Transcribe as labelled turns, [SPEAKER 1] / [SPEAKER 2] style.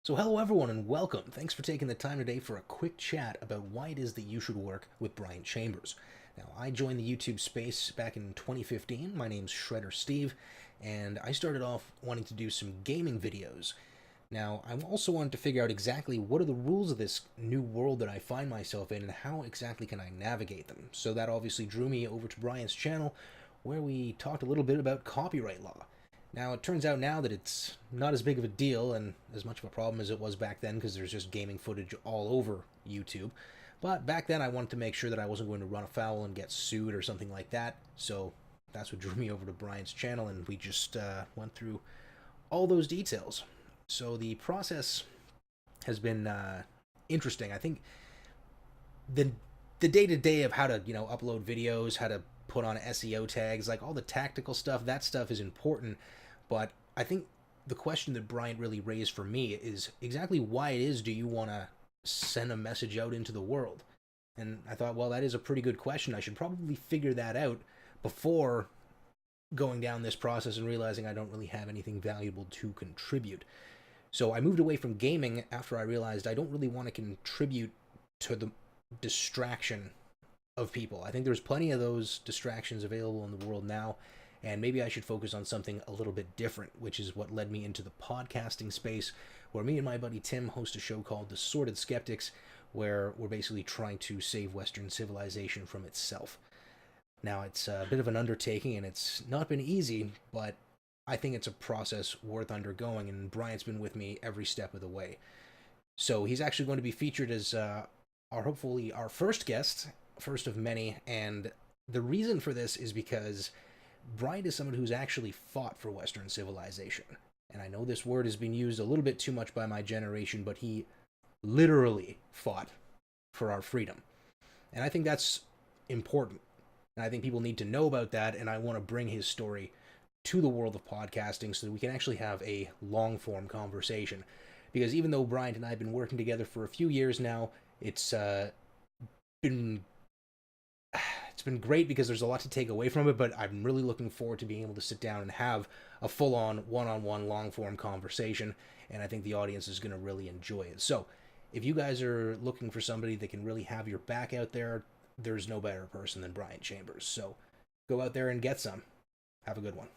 [SPEAKER 1] So hello everyone and welcome. Thanks for taking the time today for a quick chat about why it is that you should work with Brian Chambers. Now, I joined the YouTube space back in 2015. My name's ShredderSteve, and I started off wanting to do some gaming videos. Now, I also wanted to figure out exactly what are the rules of this new world that I find myself in and how exactly can I navigate them. So that obviously drew me over to Brian's channel where we talked a little bit about copyright law. Now, it turns out now that it's not as big of a deal and as much of a problem as it was back then because there's just gaming footage all over YouTube. But back then I wanted to make sure that I wasn't going to run afoul and get sued or something like that. So that's what drew me over to Brian's channel, and we just went through all those details. So the process has been interesting. I think the day-to-day of how to, upload videos, how to put on SEO tags, like all the tactical stuff, that stuff is important. But I think the question that Bryant really raised for me is exactly why it is do you want to send a message out into the world? And I thought, well, that is a pretty good question. I should probably figure that out before going down this process and realizing I don't really have anything valuable to contribute. So I moved away from gaming after I realized I don't really want to contribute to the distraction of people. I think there's plenty of those distractions available in the world now, and maybe I should focus on something a little bit different, which is what led me into the podcasting space, where me and my buddy Tim host a show called The Sordid Skeptics, where we're basically trying to save Western civilization from itself. Now, it's a bit of an undertaking, and it's not been easy, but I think it's a process worth undergoing, and Brian's been with me every step of the way. So he's actually going to be featured as hopefully our first guest, first of many, and the reason for this is because Brian is someone who's actually fought for Western civilization. And I know this word has been used a little bit too much by my generation, but he literally fought for our freedom. And I think that's important. And I think people need to know about that, and I want to bring his story to the world of podcasting so that we can actually have a long-form conversation. Because even though Brian and I have been working together for a few years now, it's been great because there's a lot to take away from it, but I'm really looking forward to being able to sit down and have a full-on, one-on-one, long-form conversation, and I think the audience is going to really enjoy it. So, if you guys are looking for somebody that can really have your back out there, there's no better person than Brian Chambers. So, go out there and get some. Have a good one.